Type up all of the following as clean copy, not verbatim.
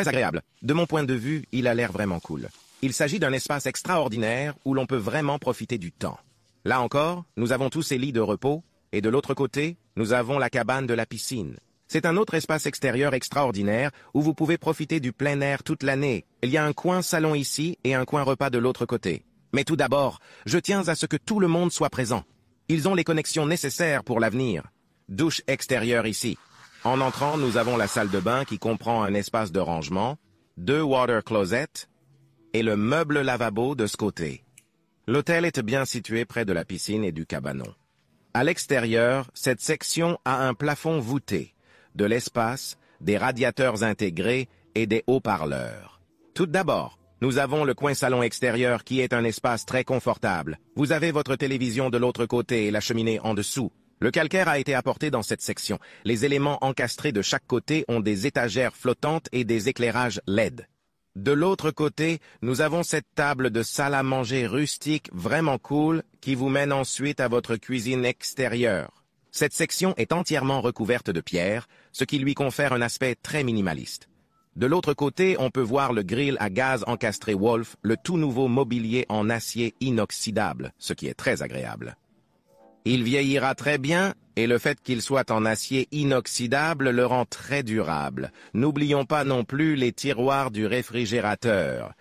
très agréable. De mon point de vue, il a l'air vraiment cool. Il s'agit d'un espace extraordinaire où l'on peut vraiment profiter du temps. Là encore, nous avons tous ces lits de repos, et de l'autre côté, nous avons la cabane de la piscine. C'est un autre espace extérieur extraordinaire où vous pouvez profiter du plein air toute l'année. Il y a un coin salon ici et un coin repas de l'autre côté. Mais tout d'abord, je tiens à ce que tout le monde soit présent. Ils ont les connexions nécessaires pour l'avenir. Douche extérieure ici. En entrant, nous avons la salle de bain qui comprend un espace de rangement, 2 water closets et le meuble lavabo de ce côté. L'hôtel est bien situé près de la piscine et du cabanon. À l'extérieur, cette section a un plafond voûté, de l'espace, des radiateurs intégrés et des haut-parleurs. Tout d'abord, nous avons le coin salon extérieur qui est un espace très confortable. Vous avez votre télévision de l'autre côté et la cheminée en dessous. Le calcaire a été apporté dans cette section. Les éléments encastrés de chaque côté ont des étagères flottantes et des éclairages LED. De l'autre côté, nous avons cette table de salle à manger rustique vraiment cool qui vous mène ensuite à votre cuisine extérieure. Cette section est entièrement recouverte de pierre, ce qui lui confère un aspect très minimaliste. De l'autre côté, on peut voir le grill à gaz encastré Wolf, le tout nouveau mobilier en acier inoxydable, ce qui est très agréable. Il vieillira très bien, et le fait qu'il soit en acier inoxydable le rend très durable. N'oublions pas non plus les tiroirs du réfrigérateur.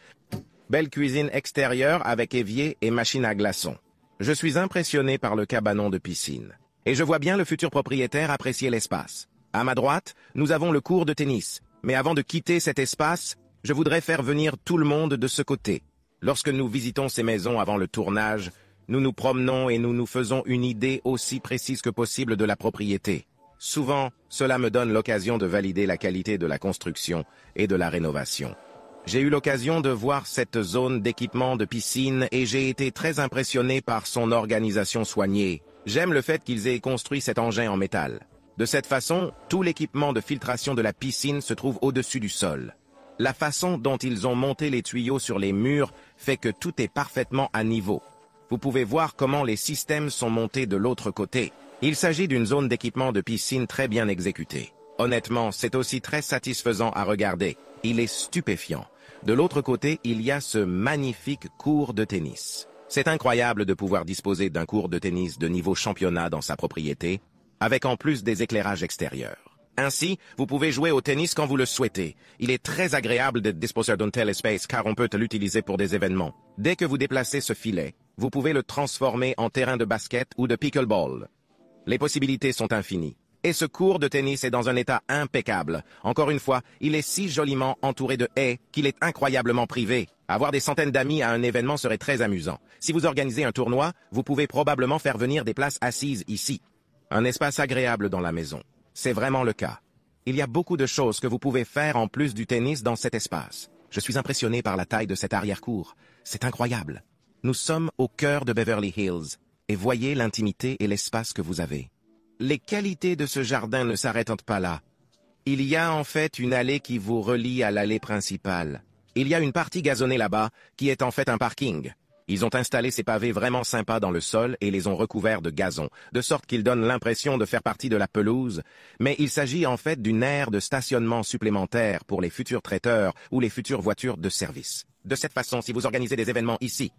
Belle cuisine extérieure avec évier et machine à glaçons. Je suis impressionné par le cabanon de piscine. Et je vois bien le futur propriétaire apprécier l'espace. À ma droite, nous avons le court de tennis. Mais avant de quitter cet espace, je voudrais faire venir tout le monde de ce côté. Lorsque nous visitons ces maisons avant le tournage, nous nous promenons et nous nous faisons une idée aussi précise que possible de la propriété. Souvent, cela me donne l'occasion de valider la qualité de la construction et de la rénovation. J'ai eu l'occasion de voir cette zone d'équipement de piscine et j'ai été très impressionné par son organisation soignée. J'aime le fait qu'ils aient construit cet engin en métal. De cette façon, tout l'équipement de filtration de la piscine se trouve au-dessus du sol. La façon dont ils ont monté les tuyaux sur les murs fait que tout est parfaitement à niveau. Vous pouvez voir comment les systèmes sont montés de l'autre côté. Il s'agit d'une zone d'équipement de piscine très bien exécutée. Honnêtement, c'est aussi très satisfaisant à regarder. Il est stupéfiant. De l'autre côté, il y a ce magnifique court de tennis. C'est incroyable de pouvoir disposer d'un court de tennis de niveau championnat dans sa propriété, avec en plus des éclairages extérieurs. Ainsi, vous pouvez jouer au tennis quand vous le souhaitez. Il est très agréable d'être disposé d'un tel espace car on peut l'utiliser pour des événements. Dès que vous déplacez ce filet, vous pouvez le transformer en terrain de basket ou de pickleball. Les possibilités sont infinies. Et ce court de tennis est dans un état impeccable. Encore une fois, il est si joliment entouré de haies qu'il est incroyablement privé. Avoir des centaines d'amis à un événement serait très amusant. Si vous organisez un tournoi, vous pouvez probablement faire venir des places assises ici. Un espace agréable dans la maison. C'est vraiment le cas. Il y a beaucoup de choses que vous pouvez faire en plus du tennis dans cet espace. Je suis impressionné par la taille de cette arrière-cour. C'est incroyable. Nous sommes au cœur de Beverly Hills. Et voyez l'intimité et l'espace que vous avez. Les qualités de ce jardin ne s'arrêtent pas là. Il y a en fait une allée qui vous relie à l'allée principale. Il y a une partie gazonnée là-bas qui est en fait un parking. Ils ont installé ces pavés vraiment sympas dans le sol et les ont recouverts de gazon, de sorte qu'ils donnent l'impression de faire partie de la pelouse, mais il s'agit en fait d'une aire de stationnement supplémentaire pour les futurs traiteurs ou les futures voitures de service. De cette façon, si vous organisez des événements ici.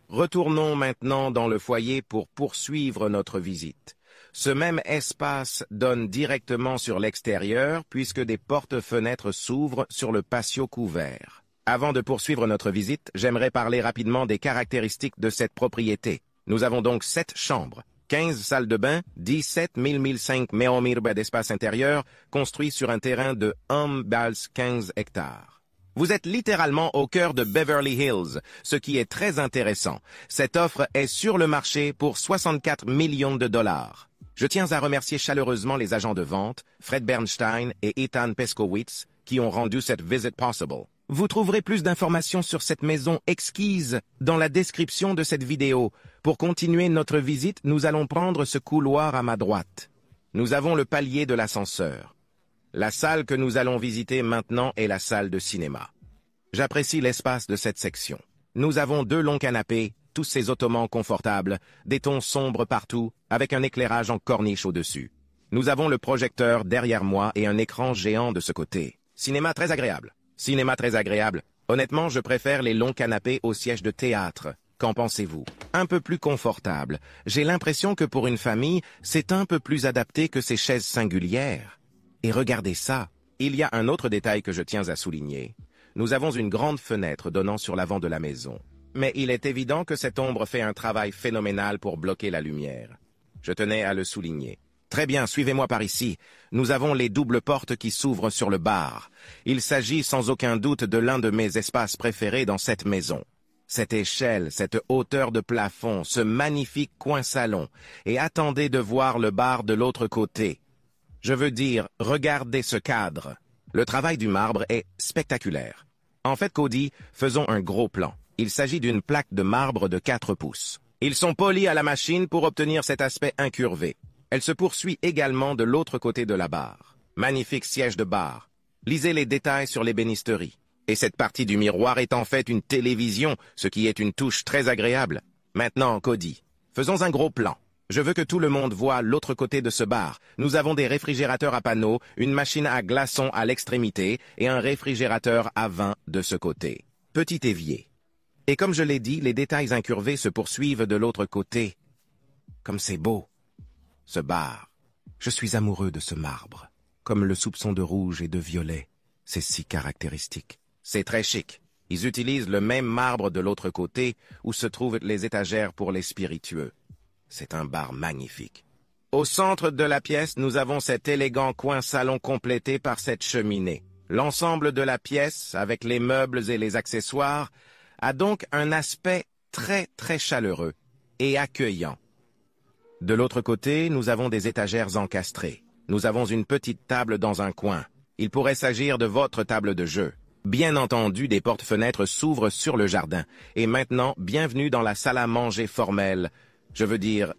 Retournons maintenant dans le foyer pour poursuivre notre visite. Ce même espace donne directement sur l'extérieur puisque des portes-fenêtres s'ouvrent sur le patio couvert. Avant de poursuivre notre visite, j'aimerais parler rapidement des caractéristiques de cette propriété. Nous avons donc 7 chambres, 15 salles de bain, 17 1005 m² d'espace intérieur, construits sur un terrain de 15 hectares. Vous êtes littéralement au cœur de Beverly Hills, ce qui est très intéressant. Cette offre est sur le marché pour 64 millions de dollars. Je tiens à remercier chaleureusement les agents de vente, Fred Bernstein et Ethan Peskowitz, qui ont rendu cette visite possible. Vous trouverez plus d'informations sur cette maison exquise dans la description de cette vidéo. Pour continuer notre visite, nous allons prendre ce couloir à ma droite. Nous avons le palier de l'ascenseur. La salle que nous allons visiter maintenant est la salle de cinéma. J'apprécie l'espace de cette section. Nous avons 2 longs canapés, tous ces ottomans confortables, des tons sombres partout, avec un éclairage en corniche au-dessus. Nous avons le projecteur derrière moi et un écran géant de ce côté. Cinéma très agréable. Cinéma très agréable. Honnêtement, je préfère les longs canapés aux sièges de théâtre. Qu'en pensez-vous? Un peu plus confortable. J'ai l'impression que pour une famille, c'est un peu plus adapté que ces chaises singulières. Et regardez ça. Il y a un autre détail que je tiens à souligner. Nous avons une grande fenêtre donnant sur l'avant de la maison. Mais il est évident que cette ombre fait un travail phénoménal pour bloquer la lumière. Je tenais à le souligner. Très bien, suivez-moi par ici. Nous avons les doubles portes qui s'ouvrent sur le bar. Il s'agit sans aucun doute de l'un de mes espaces préférés dans cette maison. Cette échelle, cette hauteur de plafond, ce magnifique coin-salon. Et attendez de voir le bar de l'autre côté. Je veux dire, regardez ce cadre. Le travail du marbre est spectaculaire. En fait, Cody, faisons un gros plan. Il s'agit d'une plaque de marbre de 4 pouces. Ils sont polis à la machine pour obtenir cet aspect incurvé. Elle se poursuit également de l'autre côté de la barre. Magnifique siège de bar. Lisez les détails sur l'ébénisterie. Et cette partie du miroir est en fait une télévision, ce qui est une touche très agréable. Maintenant, Cody, faisons un gros plan. Je veux que tout le monde voie l'autre côté de ce bar. Nous avons des réfrigérateurs à panneaux, une machine à glaçons à l'extrémité et un réfrigérateur à vin de ce côté. Petit évier. Et comme je l'ai dit, les détails incurvés se poursuivent de l'autre côté. Comme c'est beau. Ce bar. Je suis amoureux de ce marbre. Comme le soupçon de rouge et de violet. C'est si caractéristique. C'est très chic. Ils utilisent le même marbre de l'autre côté où se trouvent les étagères pour les spiritueux. C'est un bar magnifique. Au centre de la pièce, nous avons cet élégant coin-salon complété par cette cheminée. L'ensemble de la pièce, avec les meubles et les accessoires, a donc un aspect très chaleureux et accueillant. De l'autre côté, nous avons des étagères encastrées. Nous avons une petite table dans un coin. Il pourrait s'agir de votre table de jeu. Bien entendu, des portes-fenêtres s'ouvrent sur le jardin. Et maintenant, bienvenue dans la salle à manger formelle. Je veux dire,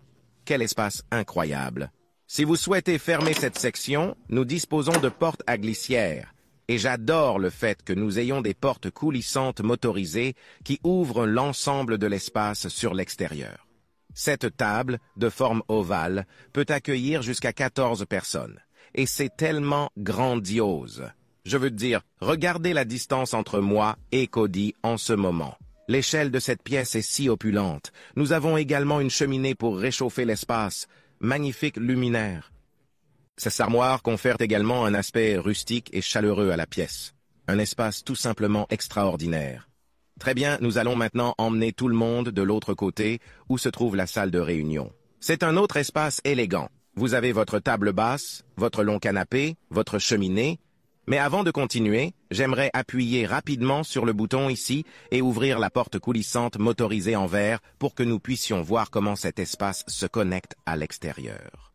quel espace incroyable. Si vous souhaitez fermer cette section, nous disposons de portes à glissière. Et j'adore le fait que nous ayons des portes coulissantes motorisées qui ouvrent l'ensemble de l'espace sur l'extérieur. Cette table, de forme ovale, peut accueillir jusqu'à 14 personnes. Et c'est tellement grandiose. Je veux dire, regardez la distance entre moi et Cody en ce moment. L'échelle de cette pièce est si opulente. Nous avons également une cheminée pour réchauffer l'espace. Magnifique luminaire. Ces armoires confèrent également un aspect rustique et chaleureux à la pièce. Un espace tout simplement extraordinaire. Très bien, nous allons maintenant emmener tout le monde de l'autre côté, où se trouve la salle de réunion. C'est un autre espace élégant. Vous avez votre table basse, votre long canapé, votre cheminée. Mais avant de continuer, j'aimerais appuyer rapidement sur le bouton ici et ouvrir la porte coulissante motorisée en verre pour que nous puissions voir comment cet espace se connecte à l'extérieur.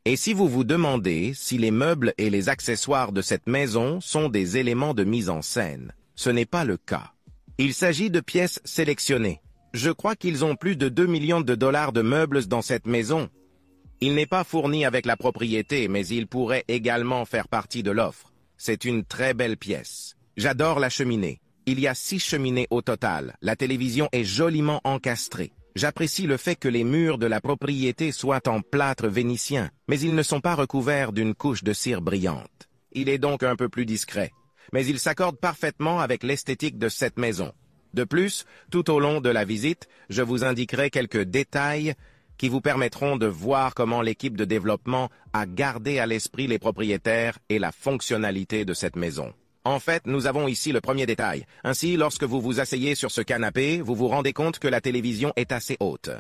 Et si vous vous demandez si les meubles et les accessoires de cette maison sont des éléments de mise en scène, ce n'est pas le cas. Il s'agit de pièces sélectionnées. Je crois qu'ils ont plus de 2 millions de dollars de meubles dans cette maison. Il n'est pas fourni avec la propriété, mais il pourrait également faire partie de l'offre. C'est une très belle pièce. J'adore la cheminée. Il y a 6 cheminées au total. La télévision est joliment encastrée. J'apprécie le fait que les murs de la propriété soient en plâtre vénitien, mais ils ne sont pas recouverts d'une couche de cire brillante. Il est donc un peu plus discret, mais il s'accorde parfaitement avec l'esthétique de cette maison. De plus, tout au long de la visite, je vous indiquerai quelques détails qui vous permettront de voir comment l'équipe de développement a gardé à l'esprit les propriétaires et la fonctionnalité de cette maison. En fait, nous avons ici le premier détail. Ainsi, lorsque vous vous asseyez sur ce canapé, vous vous rendez compte que la télévision est assez haute.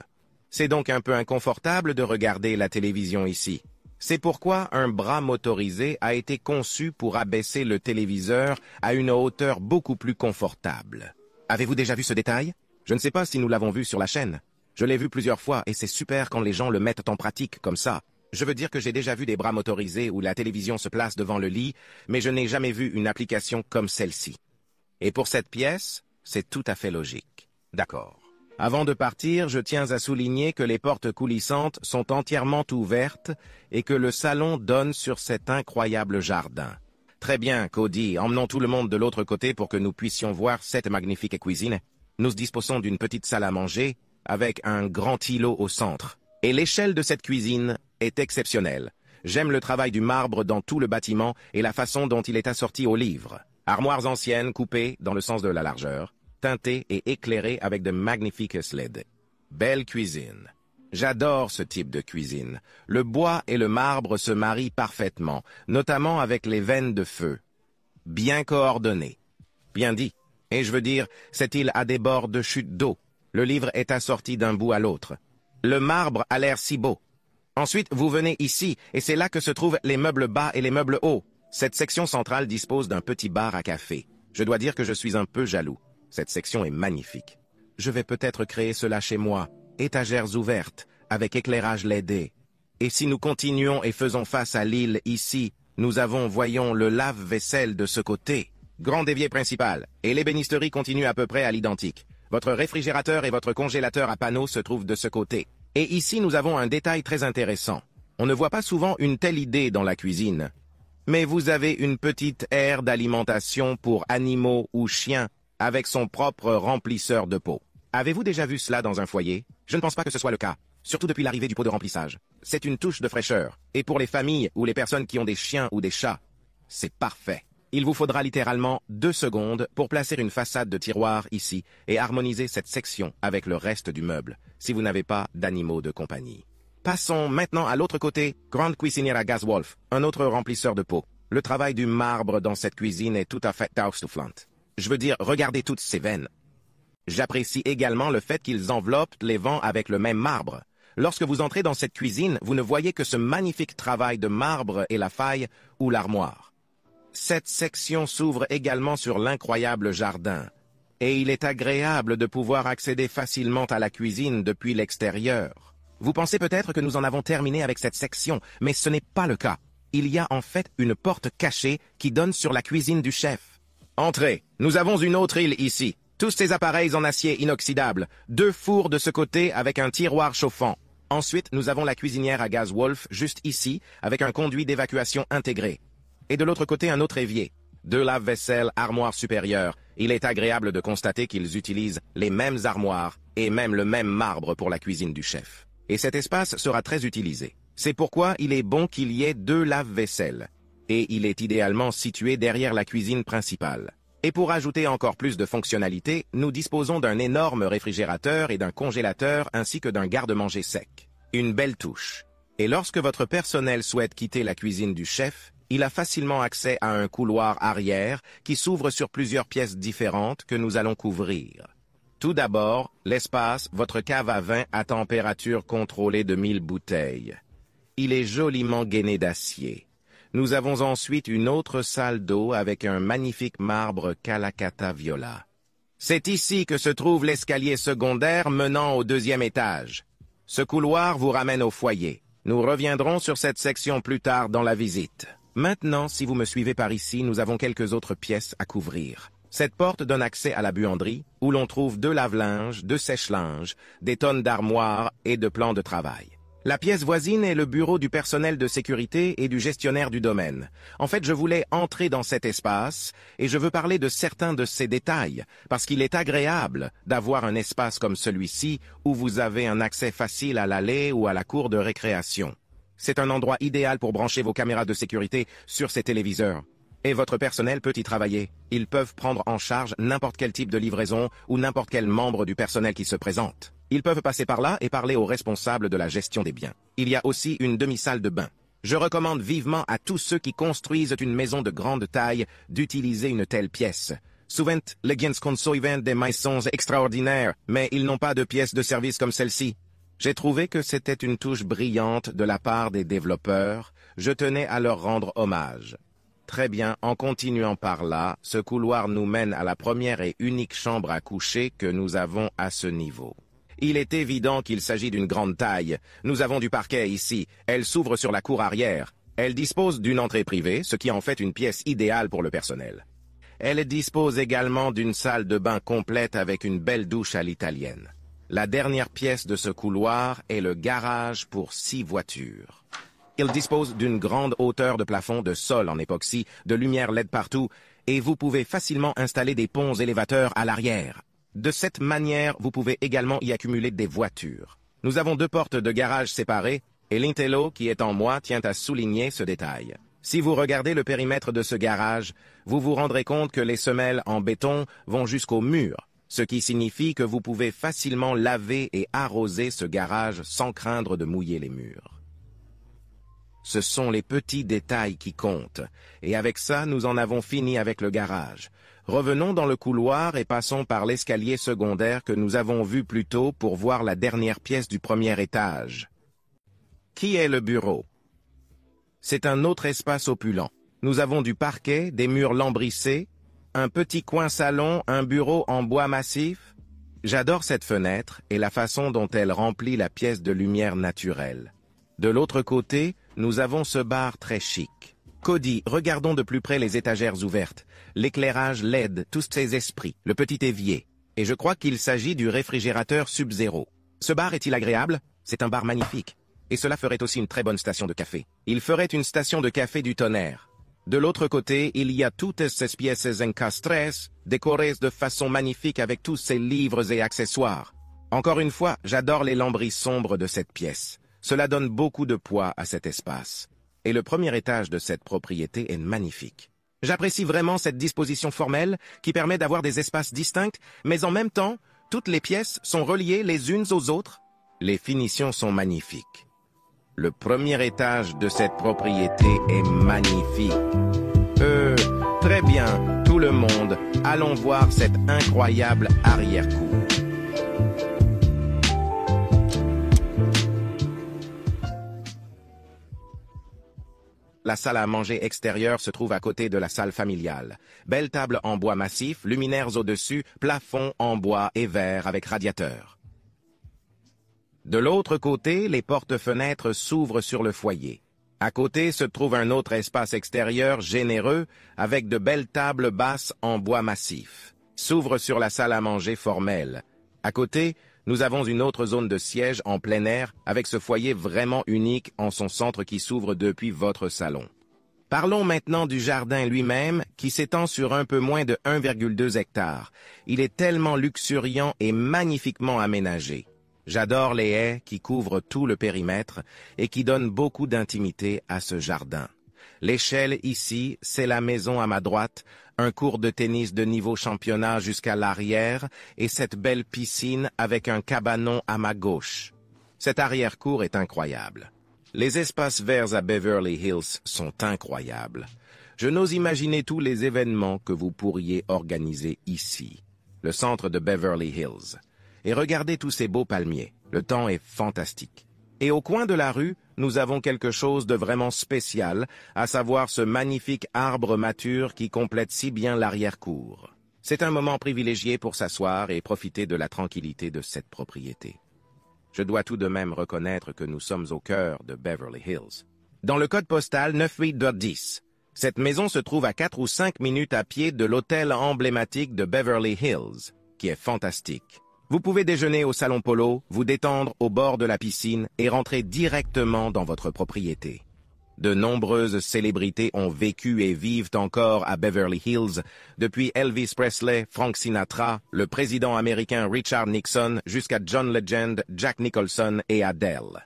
C'est donc un peu inconfortable de regarder la télévision ici. C'est pourquoi un bras motorisé a été conçu pour abaisser le téléviseur à une hauteur beaucoup plus confortable. Avez-vous déjà vu ce détail? Je ne sais pas si nous l'avons vu sur la chaîne. Je l'ai vu plusieurs fois et c'est super quand les gens le mettent en pratique comme ça. Je veux dire que j'ai déjà vu des bras motorisés où la télévision se place devant le lit, mais je n'ai jamais vu une application comme celle-ci. Et pour cette pièce, c'est tout à fait logique. D'accord. Avant de partir, je tiens à souligner que les portes coulissantes sont entièrement ouvertes et que le salon donne sur cet incroyable jardin. Très bien, Cody, emmenons tout le monde de l'autre côté pour que nous puissions voir cette magnifique cuisine. Nous disposons d'une petite salle à manger, avec un grand îlot au centre. Et l'échelle de cette cuisine est exceptionnelle. J'aime le travail du marbre dans tout le bâtiment et la façon dont il est assorti au livre. Armoires anciennes coupées dans le sens de la largeur, teintées et éclairées avec de magnifiques LED. Belle cuisine. J'adore ce type de cuisine. Le bois et le marbre se marient parfaitement, notamment avec les veines de feu. Bien coordonné. Bien dit. Et je veux dire, cette île a des bords de chute d'eau. Le livre est assorti d'un bout à l'autre. Le marbre a l'air si beau. Ensuite, vous venez ici, et c'est là que se trouvent les meubles bas et les meubles hauts. Cette section centrale dispose d'un petit bar à café. Je dois dire que je suis un peu jaloux. Cette section est magnifique. Je vais peut-être créer cela chez moi. Étagères ouvertes, avec éclairage LED. Et si nous continuons et faisons face à l'île ici, nous avons, voyons, le lave-vaisselle de ce côté. Grand évier principal, et l'ébénisterie continue à peu près à l'identique. Votre réfrigérateur et votre congélateur à panneaux se trouvent de ce côté. Et ici, nous avons un détail très intéressant. On ne voit pas souvent une telle idée dans la cuisine. Mais vous avez une petite aire d'alimentation pour animaux ou chiens, avec son propre remplisseur de pot. Avez-vous déjà vu cela dans un foyer? Je ne pense pas que ce soit le cas, surtout depuis l'arrivée du pot de remplissage. C'est une touche de fraîcheur, et pour les familles ou les personnes qui ont des chiens ou des chats, c'est parfait. Il vous faudra littéralement 2 secondes pour placer une façade de tiroir ici et harmoniser cette section avec le reste du meuble, si vous n'avez pas d'animaux de compagnie. Passons maintenant à l'autre côté, grande cuisinière à gaz Wolf, un autre remplisseur de pot. Le travail du marbre dans cette cuisine est tout à fait époustouflant. Je veux dire, regardez toutes ces veines. J'apprécie également le fait qu'ils enveloppent les vents avec le même marbre. Lorsque vous entrez dans cette cuisine, vous ne voyez que ce magnifique travail de marbre et la faille ou l'armoire. Cette section s'ouvre également sur l'incroyable jardin, et il est agréable de pouvoir accéder facilement à la cuisine depuis l'extérieur. Vous pensez peut-être que nous en avons terminé avec cette section, mais ce n'est pas le cas. Il y a en fait une porte cachée qui donne sur la cuisine du chef. Entrez, nous avons une autre île ici. Tous ces appareils en acier inoxydable, 2 fours de ce côté avec un tiroir chauffant. Ensuite, nous avons la cuisinière à gaz Wolf juste ici, avec un conduit d'évacuation intégré. Et de l'autre côté, un autre évier. 2 lave-vaisselle, armoire supérieure. Il est agréable de constater qu'ils utilisent les mêmes armoires et même le même marbre pour la cuisine du chef. Et cet espace sera très utilisé. C'est pourquoi il est bon qu'il y ait 2 lave-vaisselle. Et il est idéalement situé derrière la cuisine principale. Et pour ajouter encore plus de fonctionnalités, nous disposons d'un énorme réfrigérateur et d'un congélateur ainsi que d'un garde-manger sec. Une belle touche. Et lorsque votre personnel souhaite quitter la cuisine du chef, il a facilement accès à un couloir arrière qui s'ouvre sur plusieurs pièces différentes que nous allons couvrir. Tout d'abord, l'espace, votre cave à vin à température contrôlée de 1000 bouteilles. Il est joliment gainé d'acier. Nous avons ensuite une autre salle d'eau avec un magnifique marbre Calacata Viola. C'est ici que se trouve l'escalier secondaire menant au 2e étage. Ce couloir vous ramène au foyer. Nous reviendrons sur cette section plus tard dans la visite. Maintenant, si vous me suivez par ici, nous avons quelques autres pièces à couvrir. Cette porte donne accès à la buanderie, où l'on trouve 2 lave-linges, 2 sèche-linges, des tonnes d'armoires et de plans de travail. La pièce voisine est le bureau du personnel de sécurité et du gestionnaire du domaine. En fait, je voulais entrer dans cet espace et je veux parler de certains de ces détails, parce qu'il est agréable d'avoir un espace comme celui-ci où vous avez un accès facile à l'allée ou à la cour de récréation. C'est un endroit idéal pour brancher vos caméras de sécurité sur ces téléviseurs. Et votre personnel peut y travailler. Ils peuvent prendre en charge n'importe quel type de livraison ou n'importe quel membre du personnel qui se présente. Ils peuvent passer par là et parler aux responsables de la gestion des biens. Il y a aussi une demi-salle de bain. Je recommande vivement à tous ceux qui construisent une maison de grande taille d'utiliser une telle pièce. Souvent, les gens construisent des maisons extraordinaires, mais ils n'ont pas de pièces de service comme celle-ci. J'ai trouvé que c'était une touche brillante de la part des développeurs. Je tenais à leur rendre hommage. Très bien, en continuant par là, ce couloir nous mène à la première et unique chambre à coucher que nous avons à ce niveau. Il est évident qu'il s'agit d'une grande taille. Nous avons du parquet ici. Elle s'ouvre sur la cour arrière. Elle dispose d'une entrée privée, ce qui en fait une pièce idéale pour le personnel. Elle dispose également d'une salle de bain complète avec une belle douche à l'italienne. La dernière pièce de ce couloir est le garage pour 6 voitures. Il dispose d'une grande hauteur de plafond de sol en époxy, de lumière LED partout, et vous pouvez facilement installer des ponts élévateurs à l'arrière. De cette manière, vous pouvez également y accumuler des voitures. Nous avons 2 portes de garage séparées, et l'Intello qui est en moi tient à souligner ce détail. Si vous regardez le périmètre de ce garage, vous vous rendrez compte que les semelles en béton vont jusqu'au mur, ce qui signifie que vous pouvez facilement laver et arroser ce garage sans craindre de mouiller les murs. Ce sont les petits détails qui comptent, et avec ça, nous en avons fini avec le garage. Revenons dans le couloir et passons par l'escalier secondaire que nous avons vu plus tôt pour voir la dernière pièce du premier étage. Qui est le bureau? C'est un autre espace opulent. Nous avons du parquet, des murs lambrissés, un petit coin salon, un bureau en bois massif. J'adore cette fenêtre et la façon dont elle remplit la pièce de lumière naturelle. De l'autre côté, nous avons ce bar très chic. Cody, regardons de plus près les étagères ouvertes, l'éclairage LED, tous ces esprits, le petit évier. Et je crois qu'il s'agit du réfrigérateur Sub-Zero. Ce bar est-il agréable? C'est un bar magnifique. Et cela ferait aussi une très bonne station de café. Il ferait une station de café du tonnerre. De l'autre côté, il y a toutes ces pièces encastrées, décorées de façon magnifique avec tous ces livres et accessoires. Encore une fois, j'adore les lambris sombres de cette pièce. Cela donne beaucoup de poids à cet espace. Et le premier étage de cette propriété est magnifique. J'apprécie vraiment cette disposition formelle qui permet d'avoir des espaces distincts, mais en même temps, toutes les pièces sont reliées les unes aux autres. Les finitions sont magnifiques. Le premier étage de cette propriété est magnifique. Très bien, tout le monde, allons voir cette incroyable arrière-cour. La salle à manger extérieure se trouve à côté de la salle familiale. Belle table en bois massif, luminaires au-dessus, plafond en bois et verre avec radiateur. De l'autre côté, les portes-fenêtres s'ouvrent sur le foyer. À côté se trouve un autre espace extérieur généreux avec de belles tables basses en bois massif. S'ouvre sur la salle à manger formelle. À côté, nous avons une autre zone de siège en plein air avec ce foyer vraiment unique en son centre qui s'ouvre depuis votre salon. Parlons maintenant du jardin lui-même qui s'étend sur un peu moins de 1,2 hectares. Il est tellement luxuriant et magnifiquement aménagé. J'adore les haies qui couvrent tout le périmètre et qui donnent beaucoup d'intimité à ce jardin. L'échelle ici, c'est la maison à ma droite, un court de tennis de niveau championnat jusqu'à l'arrière et cette belle piscine avec un cabanon à ma gauche. Cette arrière-cour est incroyable. Les espaces verts à Beverly Hills sont incroyables. Je n'ose imaginer tous les événements que vous pourriez organiser ici, le centre de Beverly Hills. Et regardez tous ces beaux palmiers, le temps est fantastique. Et au coin de la rue, nous avons quelque chose de vraiment spécial, à savoir ce magnifique arbre mature qui complète si bien l'arrière-cour. C'est un moment privilégié pour s'asseoir et profiter de la tranquillité de cette propriété. Je dois tout de même reconnaître que nous sommes au cœur de Beverly Hills. Dans le code postal 98.10, cette maison se trouve à 4 ou 5 minutes à pied de l'hôtel emblématique de Beverly Hills, qui est fantastique. Vous pouvez déjeuner au salon Polo, vous détendre au bord de la piscine et rentrer directement dans votre propriété. De nombreuses célébrités ont vécu et vivent encore à Beverly Hills, depuis Elvis Presley, Frank Sinatra, le président américain Richard Nixon, jusqu'à John Legend, Jack Nicholson et Adele.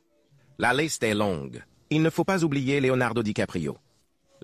La liste est longue. Il ne faut pas oublier Leonardo DiCaprio.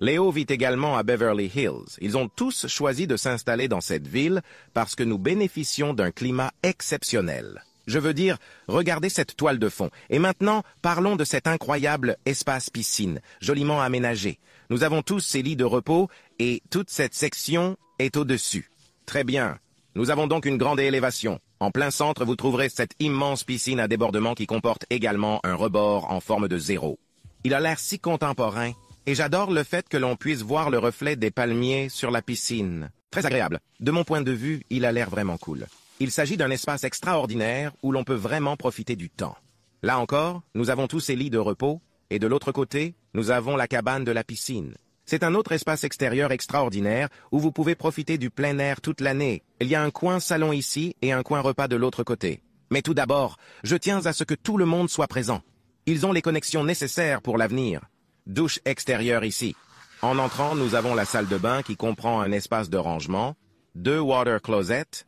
Léo vit également à Beverly Hills. Ils ont tous choisi de s'installer dans cette ville parce que nous bénéficions d'un climat exceptionnel. Je veux dire, regardez cette toile de fond. Et maintenant, parlons de cet incroyable espace piscine, joliment aménagé. Nous avons tous ces lits de repos et toute cette section est au-dessus. Très bien. Nous avons donc une grande élévation. En plein centre, vous trouverez cette immense piscine à débordement qui comporte également un rebord en forme de zéro. Il a l'air si contemporain. Et j'adore le fait que l'on puisse voir le reflet des palmiers sur la piscine. Très agréable. De mon point de vue, il a l'air vraiment cool. Il s'agit d'un espace extraordinaire où l'on peut vraiment profiter du temps. Là encore, nous avons tous ces lits de repos, et de l'autre côté, nous avons la cabane de la piscine. C'est un autre espace extérieur extraordinaire où vous pouvez profiter du plein air toute l'année. Il y a un coin salon ici et un coin repas de l'autre côté. Mais tout d'abord, je tiens à ce que tout le monde soit présent. Ils ont les connexions nécessaires pour l'avenir. Douche extérieure ici. En entrant, nous avons la salle de bain qui comprend un espace de rangement, 2 water closets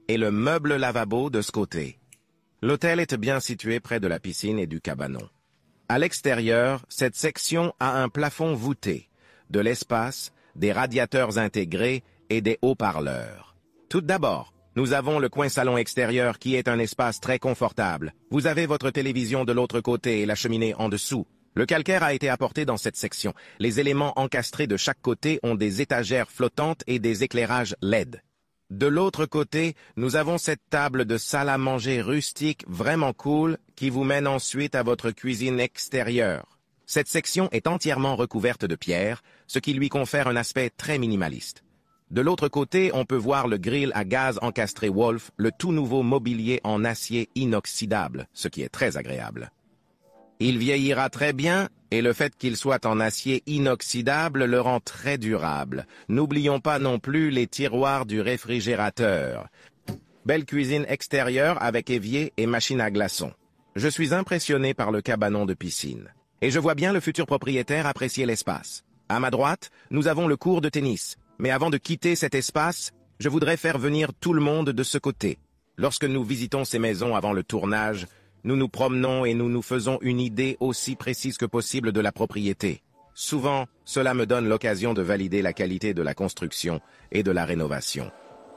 et le meuble lavabo de ce côté. L'hôtel est bien situé près de la piscine et du cabanon. À l'extérieur, cette section a un plafond voûté. de l'espace, des radiateurs intégrés et des haut-parleurs. Tout d'abord, nous avons le coin salon extérieur qui est un espace très confortable. Vous avez votre télévision de l'autre côté et la cheminée en dessous. Le calcaire a été apporté dans cette section. Les éléments encastrés de chaque côté ont des étagères flottantes et des éclairages LED. De l'autre côté, nous avons cette table de salle à manger rustique vraiment cool qui vous mène ensuite à votre cuisine extérieure. Cette section est entièrement recouverte de pierre, ce qui lui confère un aspect très minimaliste. De l'autre côté, on peut voir le grill à gaz encastré Wolf, le tout nouveau mobilier en acier inoxydable, ce qui est très agréable. Il vieillira très bien, et le fait qu'il soit en acier inoxydable le rend très durable. N'oublions pas non plus les tiroirs du réfrigérateur. Belle cuisine extérieure avec évier et machine à glaçons. Je suis impressionné par le cabanon de piscine. Et je vois bien le futur propriétaire apprécier l'espace. À ma droite, nous avons le court de tennis. Mais avant de quitter cet espace, je voudrais faire venir tout le monde de ce côté. Lorsque nous visitons ces maisons avant le tournage, nous nous promenons et nous nous faisons une idée aussi précise que possible de la propriété. Souvent, cela me donne l'occasion de valider la qualité de la construction et de la rénovation.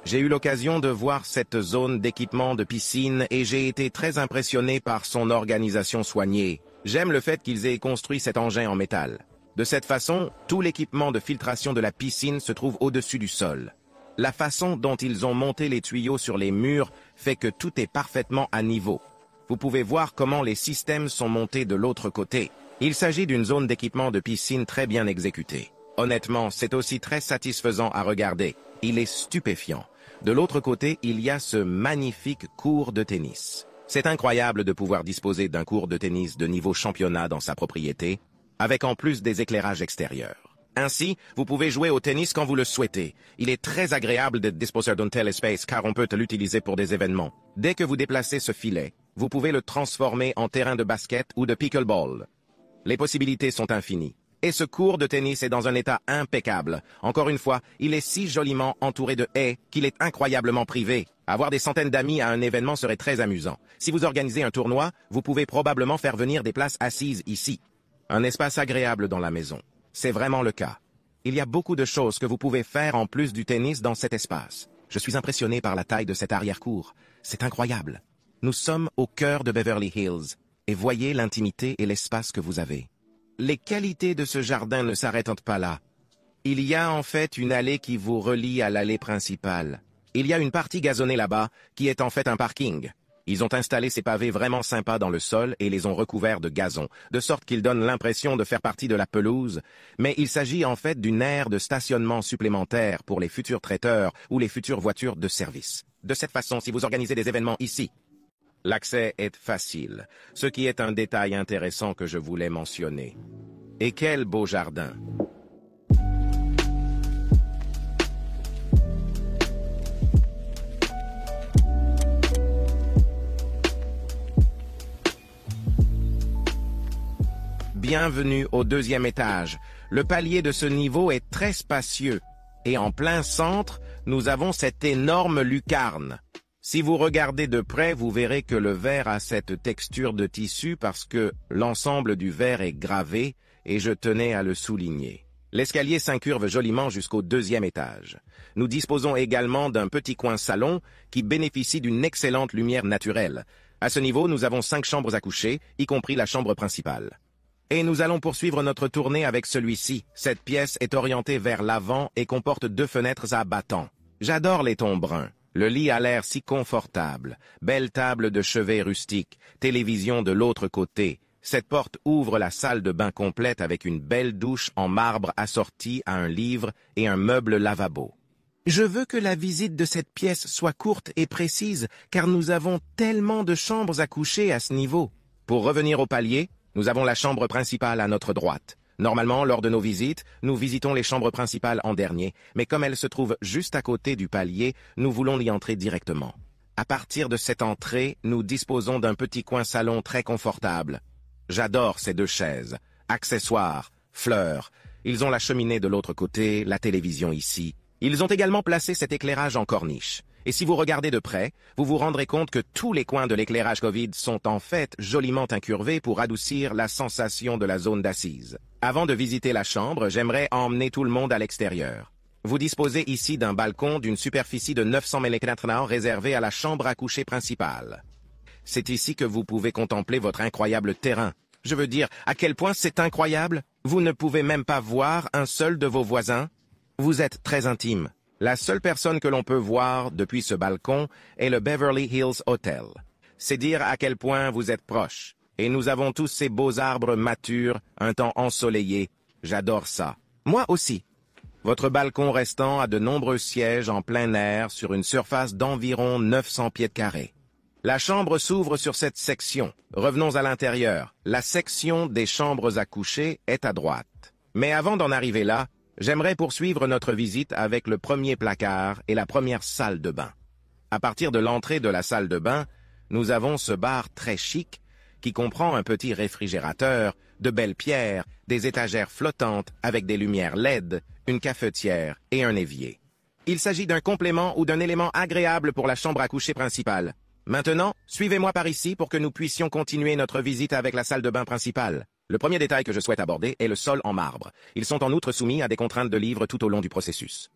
J'ai eu l'occasion de voir cette zone d'équipement de piscine et j'ai été très impressionné par son organisation soignée. J'aime le fait qu'ils aient construit cet engin en métal. De cette façon, tout l'équipement de filtration de la piscine se trouve au-dessus du sol. La façon dont ils ont monté les tuyaux sur les murs fait que tout est parfaitement à niveau. Vous pouvez voir comment les systèmes sont montés de l'autre côté. Il s'agit d'une zone d'équipement de piscine très bien exécutée. Honnêtement, c'est aussi très satisfaisant à regarder. Il est stupéfiant. De l'autre côté, il y a ce magnifique court de tennis. C'est incroyable de pouvoir disposer d'un court de tennis de niveau championnat dans sa propriété, avec en plus des éclairages extérieurs. Ainsi, vous pouvez jouer au tennis quand vous le souhaitez. Il est très agréable d'être disposé d'un tel espace car on peut l'utiliser pour des événements. Dès que vous déplacez ce filet, vous pouvez le transformer en terrain de basket ou de pickleball. Les possibilités sont infinies. Et ce court de tennis est dans un état impeccable. Encore une fois, il est si joliment entouré de haies qu'il est incroyablement privé. Avoir des centaines d'amis à un événement serait très amusant. Si vous organisez un tournoi, vous pouvez probablement faire venir des places assises ici. Un espace agréable dans la maison. C'est vraiment le cas. Il y a beaucoup de choses que vous pouvez faire en plus du tennis dans cet espace. Je suis impressionné par la taille de cette arrière-cour. C'est incroyable. Nous sommes au cœur de Beverly Hills. Et voyez l'intimité et l'espace que vous avez. Les qualités de ce jardin ne s'arrêtent pas là. Il y a en fait une allée qui vous relie à l'allée principale. Il y a une partie gazonnée là-bas qui est en fait un parking. Ils ont installé ces pavés vraiment sympas dans le sol et les ont recouverts de gazon, de sorte qu'ils donnent l'impression de faire partie de la pelouse, mais il s'agit en fait d'une aire de stationnement supplémentaire pour les futurs traiteurs ou les futures voitures de service. De cette façon, si vous organisez des événements ici, l'accès est facile, ce qui est un détail intéressant que je voulais mentionner. Et quel beau jardin! Bienvenue au deuxième étage. Le palier de ce niveau est très spacieux. Et en plein centre, nous avons cette énorme lucarne. Si vous regardez de près, vous verrez que le verre a cette texture de tissu parce que l'ensemble du verre est gravé et je tenais à le souligner. L'escalier s'incurve joliment jusqu'au deuxième étage. Nous disposons également d'un petit coin salon qui bénéficie d'une excellente lumière naturelle. À ce niveau, nous avons 5 chambres à coucher, y compris la chambre principale. Et nous allons poursuivre notre tournée avec celui-ci. Cette pièce est orientée vers l'avant et comporte 2 fenêtres à battants. J'adore les tons bruns. Le lit a l'air si confortable. Belle table de chevet rustique, télévision de l'autre côté. Cette porte ouvre la salle de bain complète avec une belle douche en marbre assortie à un livre et un meuble lavabo. Je veux que la visite de cette pièce soit courte et précise, car nous avons tellement de chambres à coucher à ce niveau. Pour revenir au palier, nous avons la chambre principale à notre droite. Normalement, lors de nos visites, nous visitons les chambres principales en dernier, mais comme elles se trouvent juste à côté du palier, nous voulons y entrer directement. À partir de cette entrée, nous disposons d'un petit coin salon très confortable. J'adore ces 2 chaises. Accessoires, fleurs. Ils ont la cheminée de l'autre côté, la télévision ici. Ils ont également placé cet éclairage en corniche. Et si vous regardez de près, vous vous rendrez compte que tous les coins de l'éclairage Covid sont en fait joliment incurvés pour adoucir la sensation de la zone d'assise. Avant de visiter la chambre, j'aimerais emmener tout le monde à l'extérieur. Vous disposez ici d'un balcon d'une superficie de 900 m² réservé à la chambre à coucher principale. C'est ici que vous pouvez contempler votre incroyable terrain. Je veux dire, à quel point c'est incroyable? Vous ne pouvez même pas voir un seul de vos voisins. Vous êtes très intime. La seule personne que l'on peut voir depuis ce balcon est le Beverly Hills Hotel. C'est dire à quel point vous êtes proches. Et nous avons tous ces beaux arbres matures, un temps ensoleillé. J'adore ça. Moi aussi. Votre balcon restant a de nombreux sièges en plein air sur une surface d'environ 900 pieds carrés. La chambre s'ouvre sur cette section. Revenons à l'intérieur. La section des chambres à coucher est à droite. Mais avant d'en arriver là, j'aimerais poursuivre notre visite avec le premier placard et la première salle de bain. À partir de l'entrée de la salle de bain, nous avons ce bar très chic qui comprend un petit réfrigérateur, de belles pierres, des étagères flottantes avec des lumières LED, une cafetière et un évier. Il s'agit d'un complément ou d'un élément agréable pour la chambre à coucher principale. Maintenant, suivez-moi par ici pour que nous puissions continuer notre visite avec la salle de bain principale. Le premier détail que je souhaite aborder est le sol en marbre. Ils sont en outre soumis à des contraintes de livre tout au long du processus.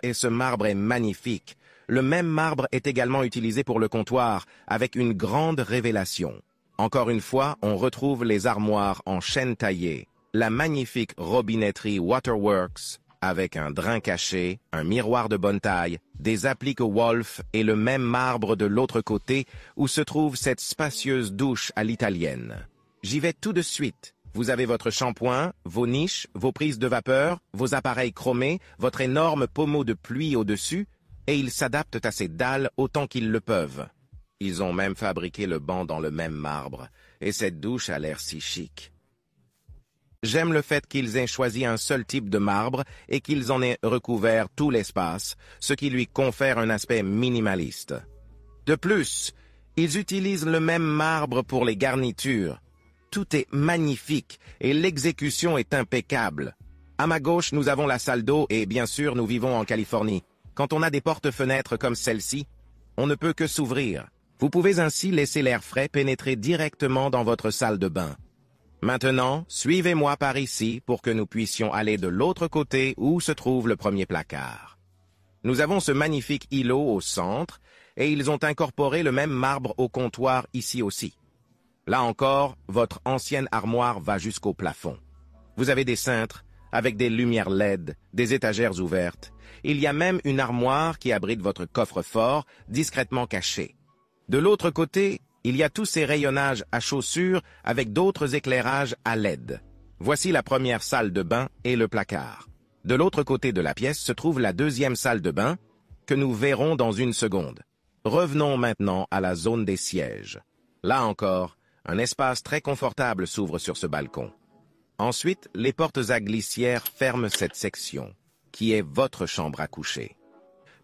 Et ce marbre est magnifique. Le même marbre est également utilisé pour le comptoir, avec une grande révélation. Encore une fois, on retrouve les armoires en chêne taillé, la magnifique robinetterie Waterworks, avec un drain caché, un miroir de bonne taille, des appliques Wolf et le même marbre de l'autre côté où se trouve cette spacieuse douche à l'italienne. J'y vais tout de suite. Vous avez votre shampoing, vos niches, vos prises de vapeur, vos appareils chromés, votre énorme pommeau de pluie au-dessus, et ils s'adaptent à ces dalles autant qu'ils le peuvent. Ils ont même fabriqué le banc dans le même marbre, et cette douche a l'air si chic. J'aime le fait qu'ils aient choisi un seul type de marbre et qu'ils en aient recouvert tout l'espace, ce qui lui confère un aspect minimaliste. De plus, ils utilisent le même marbre pour les garnitures. Tout est magnifique et l'exécution est impeccable. À ma gauche, nous avons la salle d'eau et bien sûr, nous vivons en Californie. Quand on a des porte-fenêtres comme celle-ci, on ne peut que s'ouvrir. Vous pouvez ainsi laisser l'air frais pénétrer directement dans votre salle de bain. Maintenant, suivez-moi par ici pour que nous puissions aller de l'autre côté où se trouve le premier placard. Nous avons ce magnifique îlot au centre et ils ont incorporé le même marbre au comptoir ici aussi. Là encore, votre ancienne armoire va jusqu'au plafond. Vous avez des cintres avec des lumières LED, des étagères ouvertes. Il y a même une armoire qui abrite votre coffre-fort discrètement caché. De l'autre côté, il y a tous ces rayonnages à chaussures avec d'autres éclairages à LED. Voici la première salle de bain et le placard. De l'autre côté de la pièce se trouve la deuxième salle de bain que nous verrons dans une seconde. Revenons maintenant à la zone des sièges. Là encore, un espace très confortable s'ouvre sur ce balcon. Ensuite, les portes à glissière ferment cette section, qui est votre chambre à coucher.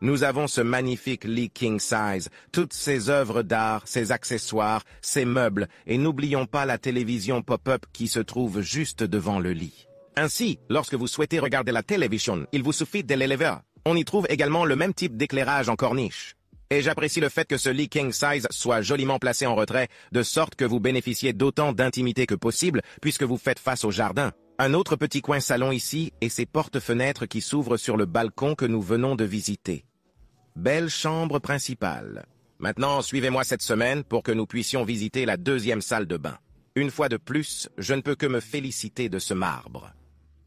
Nous avons ce magnifique lit king size, toutes ces œuvres d'art, ces accessoires, ces meubles, et n'oublions pas la télévision pop-up qui se trouve juste devant le lit. Ainsi, lorsque vous souhaitez regarder la télévision, il vous suffit de l'élever. On y trouve également le même type d'éclairage en corniche. Et j'apprécie le fait que ce lit king size soit joliment placé en retrait, de sorte que vous bénéficiez d'autant d'intimité que possible, puisque vous faites face au jardin. Un autre petit coin salon ici, et ces portes-fenêtres qui s'ouvrent sur le balcon que nous venons de visiter. Belle chambre principale. Maintenant, suivez-moi cette semaine pour que nous puissions visiter la deuxième salle de bain. Une fois de plus, je ne peux que me féliciter de ce marbre.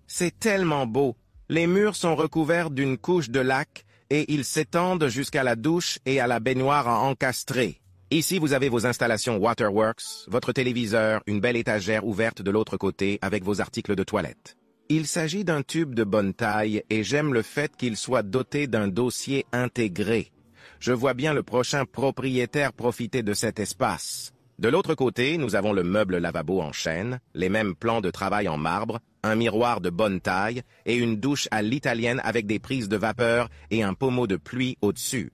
C'est tellement beau. Les murs sont recouverts d'une couche de laque et ils s'étendent jusqu'à la douche et à la baignoire à encastrer. Ici, vous avez vos installations Waterworks, votre téléviseur, une belle étagère ouverte de l'autre côté avec vos articles de toilette. Il s'agit d'un tube de bonne taille et j'aime le fait qu'il soit doté d'un dossier intégré. Je vois bien le prochain propriétaire profiter de cet espace. De l'autre côté, nous avons le meuble lavabo en chêne, les mêmes plans de travail en marbre, un miroir de bonne taille et une douche à l'italienne avec des prises de vapeur et un pommeau de pluie au-dessus.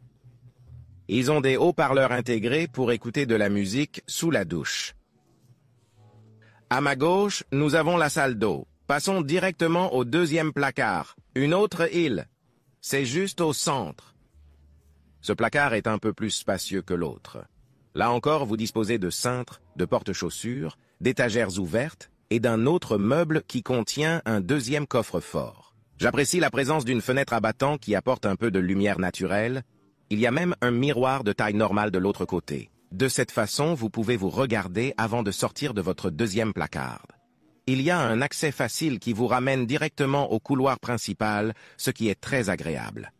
Ils ont des haut-parleurs intégrés pour écouter de la musique sous la douche. À ma gauche, nous avons la salle d'eau. Passons directement au deuxième placard, une autre île. C'est juste au centre. Ce placard est un peu plus spacieux que l'autre. Là encore, vous disposez de cintres, de porte-chaussures, d'étagères ouvertes et d'un autre meuble qui contient un deuxième coffre-fort. J'apprécie la présence d'une fenêtre à battants qui apporte un peu de lumière naturelle. Il y a même un miroir de taille normale de l'autre côté. De cette façon, vous pouvez vous regarder avant de sortir de votre deuxième placard. Il y a un accès facile qui vous ramène directement au couloir principal, ce qui est très agréable.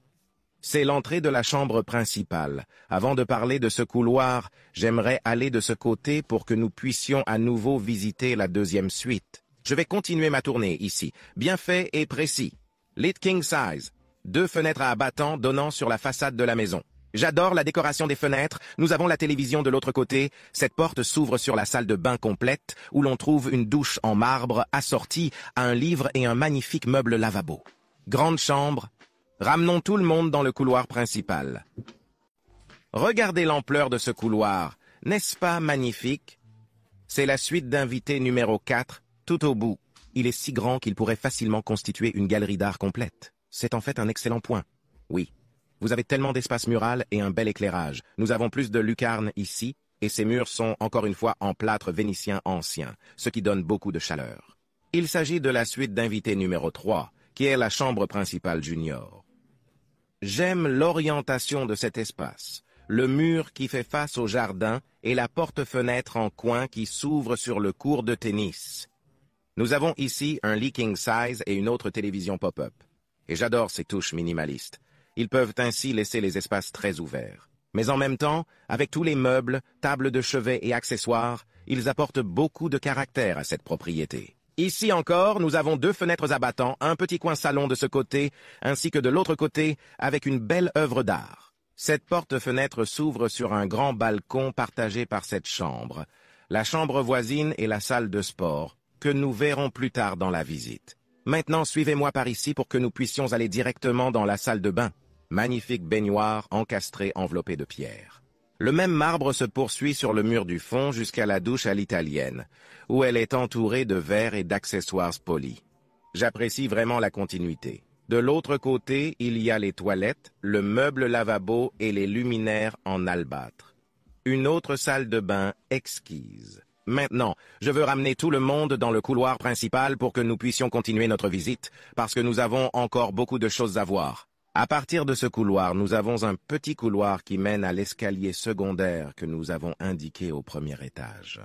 C'est l'entrée de la chambre principale. Avant de parler de ce couloir, j'aimerais aller de ce côté pour que nous puissions à nouveau visiter la deuxième suite. Je vais continuer ma tournée ici, bien fait et précis. Lit King Size, 2 fenêtres à abattants donnant sur la façade de la maison. J'adore la décoration des fenêtres, nous avons la télévision de l'autre côté, cette porte s'ouvre sur la salle de bain complète, où l'on trouve une douche en marbre assortie à un livre et un magnifique meuble lavabo. Grande chambre. Ramenons tout le monde dans le couloir principal. Regardez l'ampleur de ce couloir, n'est-ce pas magnifique? C'est la suite d'invités numéro 4, tout au bout. Il est si grand qu'il pourrait facilement constituer une galerie d'art complète. C'est en fait un excellent point. Oui, vous avez tellement d'espace mural et un bel éclairage. Nous avons plus de lucarnes ici, et ces murs sont encore une fois en plâtre vénitien ancien, ce qui donne beaucoup de chaleur. Il s'agit de la suite d'invités numéro 3, qui est la chambre principale junior. J'aime l'orientation de cet espace, le mur qui fait face au jardin et la porte-fenêtre en coin qui s'ouvre sur le court de tennis. Nous avons ici un lit king size et une autre télévision pop-up. Et j'adore ces touches minimalistes. Ils peuvent ainsi laisser les espaces très ouverts. Mais en même temps, avec tous les meubles, tables de chevet et accessoires, ils apportent beaucoup de caractère à cette propriété. Ici encore, nous avons 2 fenêtres à battants, un petit coin salon de ce côté, ainsi que de l'autre côté, avec une belle œuvre d'art. Cette porte-fenêtre s'ouvre sur un grand balcon partagé par cette chambre, la chambre voisine et la salle de sport, que nous verrons plus tard dans la visite. Maintenant, suivez-moi par ici pour que nous puissions aller directement dans la salle de bain. Magnifique baignoire encastrée enveloppée de pierre. Le même marbre se poursuit sur le mur du fond jusqu'à la douche à l'italienne, où elle est entourée de verres et d'accessoires polis. J'apprécie vraiment la continuité. De l'autre côté, il y a les toilettes, le meuble lavabo et les luminaires en albâtre. Une autre salle de bain exquise. Maintenant, je veux ramener tout le monde dans le couloir principal pour que nous puissions continuer notre visite, parce que nous avons encore beaucoup de choses à voir. À partir de ce couloir, nous avons un petit couloir qui mène à l'escalier secondaire que nous avons indiqué au premier étage.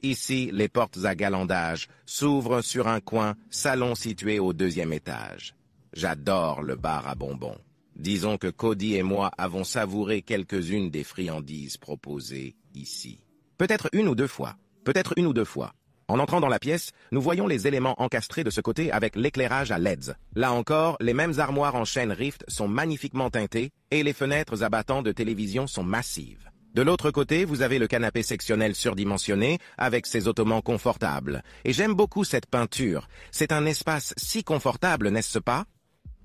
Ici, les portes à galandage s'ouvrent sur un coin, salon situé au 2e étage. J'adore le bar à bonbons. Disons que Cody et moi avons savouré quelques-unes des friandises proposées ici. Peut-être une ou deux fois. En entrant dans la pièce, nous voyons les éléments encastrés de ce côté avec l'éclairage à LEDs. Là encore, les mêmes armoires en chêne Rift sont magnifiquement teintées et les fenêtres à battants de télévision sont massives. De l'autre côté, vous avez le canapé sectionnel surdimensionné avec ses ottomans confortables. Et j'aime beaucoup cette peinture. C'est un espace si confortable, n'est-ce pas?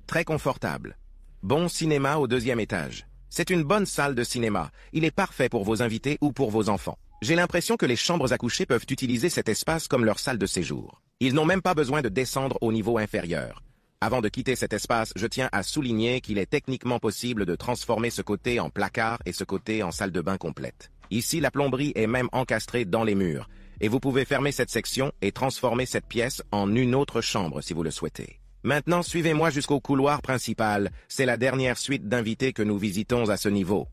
Très confortable. Bon cinéma au 2e étage. C'est une bonne salle de cinéma. Il est parfait pour vos invités ou pour vos enfants. J'ai l'impression que les chambres à coucher peuvent utiliser cet espace comme leur salle de séjour. Ils n'ont même pas besoin de descendre au niveau inférieur. Avant de quitter cet espace, je tiens à souligner qu'il est techniquement possible de transformer ce côté en placard et ce côté en salle de bain complète. Ici, la plomberie est même encastrée dans les murs, et vous pouvez fermer cette section et transformer cette pièce en une autre chambre si vous le souhaitez. Maintenant, suivez-moi jusqu'au couloir principal. C'est la dernière suite d'invités que nous visitons à ce niveau.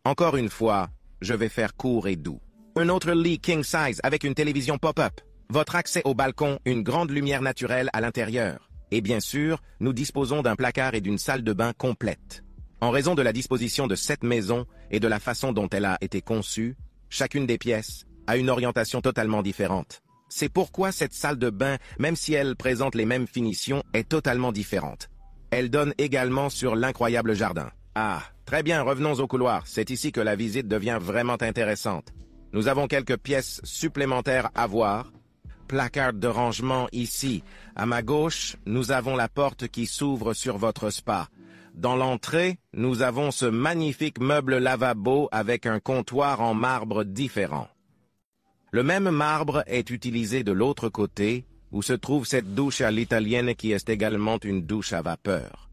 Encore une fois, je vais faire court et doux. Un autre lit king size avec une télévision pop-up. Votre accès au balcon, une grande lumière naturelle à l'intérieur. Et bien sûr, nous disposons d'un placard et d'une salle de bain complète. En raison de la disposition de cette maison et de la façon dont elle a été conçue, chacune des pièces a une orientation totalement différente. C'est pourquoi cette salle de bain, même si elle présente les mêmes finitions, est totalement différente. Elle donne également sur l'incroyable jardin. Ah, très bien, revenons au couloir. C'est ici que la visite devient vraiment intéressante. Nous avons quelques pièces supplémentaires à voir. Placard de rangement ici. À ma gauche, nous avons la porte qui s'ouvre sur votre spa. Dans l'entrée, nous avons ce magnifique meuble lavabo avec un comptoir en marbre différent. Le même marbre est utilisé de l'autre côté, où se trouve cette douche à l'italienne qui est également une douche à vapeur.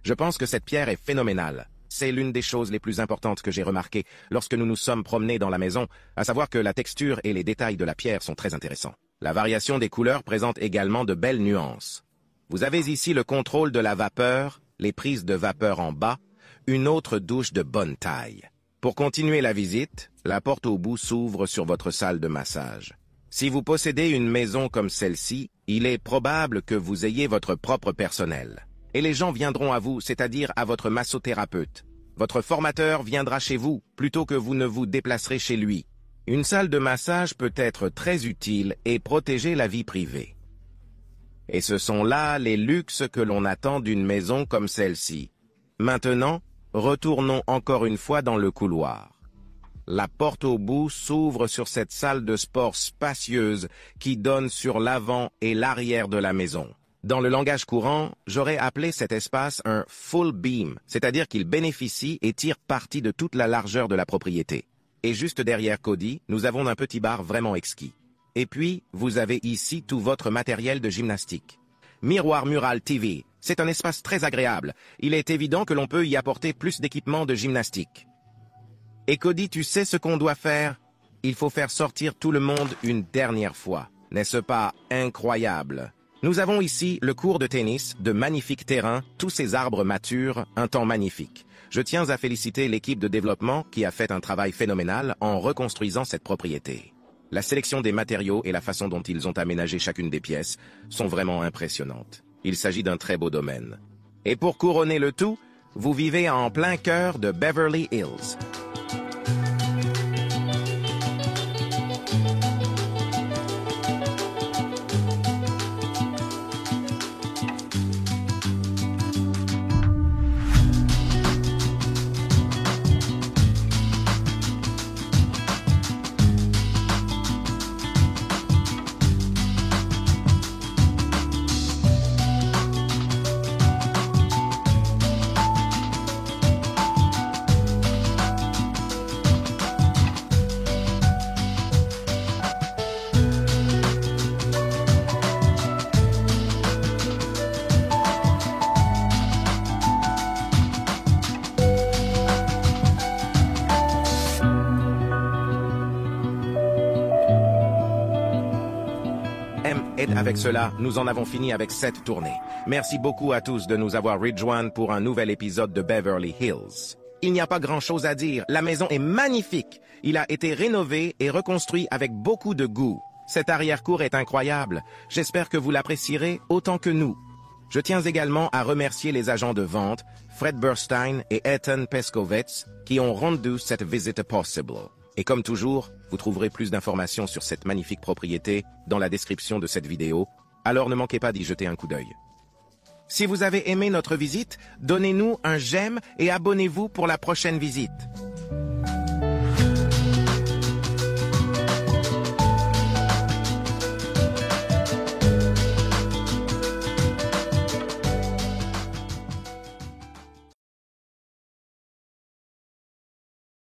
Je pense que cette pierre est phénoménale. C'est l'une des choses les plus importantes que j'ai remarquées lorsque nous nous sommes promenés dans la maison, à savoir que la texture et les détails de la pierre sont très intéressants. La variation des couleurs présente également de belles nuances. Vous avez ici le contrôle de la vapeur, les prises de vapeur en bas, une autre douche de bonne taille. Pour continuer la visite, la porte au bout s'ouvre sur votre salle de massage. Si vous possédez une maison comme celle-ci, il est probable que vous ayez votre propre personnel. Et les gens viendront à vous, c'est-à-dire à votre massothérapeute. Votre formateur viendra chez vous, plutôt que vous ne vous déplacerez chez lui. Une salle de massage peut être très utile et protéger la vie privée. Et ce sont là les luxes que l'on attend d'une maison comme celle-ci. Maintenant, retournons encore une fois dans le couloir. La porte au bout s'ouvre sur cette salle de sport spacieuse qui donne sur l'avant et l'arrière de la maison. Dans le langage courant, j'aurais appelé cet espace un full beam, c'est-à-dire qu'il bénéficie et tire parti de toute la largeur de la propriété. Et juste derrière Cody, nous avons un petit bar vraiment exquis. Et puis, vous avez ici tout votre matériel de gymnastique. Miroir Mural TV, c'est un espace très agréable. Il est évident que l'on peut y apporter plus d'équipements de gymnastique. Et Cody, tu sais ce qu'on doit faire? Il faut faire sortir tout le monde une dernière fois. N'est-ce pas incroyable? Nous avons ici le court de tennis, de magnifiques terrains, tous ces arbres matures, un temps magnifique. Je tiens à féliciter l'équipe de développement qui a fait un travail phénoménal en reconstruisant cette propriété. La sélection des matériaux et la façon dont ils ont aménagé chacune des pièces sont vraiment impressionnantes. Il s'agit d'un très beau domaine. Et pour couronner le tout, vous vivez en plein cœur de Beverly Hills. Et avec cela, nous en avons fini avec cette tournée. Merci beaucoup à tous de nous avoir rejoints pour un nouvel épisode de Beverly Hills. Il n'y a pas grand-chose à dire, la maison est magnifique. Il a été rénové et reconstruit avec beaucoup de goût. Cette arrière-cour est incroyable. J'espère que vous l'apprécierez autant que nous. Je tiens également à remercier les agents de vente, Fred Burstein et Ethan Peskovitz, qui ont rendu cette visite possible. Et comme toujours, vous trouverez plus d'informations sur cette magnifique propriété dans la description de cette vidéo, alors ne manquez pas d'y jeter un coup d'œil. Si vous avez aimé notre visite, donnez-nous un j'aime et abonnez-vous pour la prochaine visite.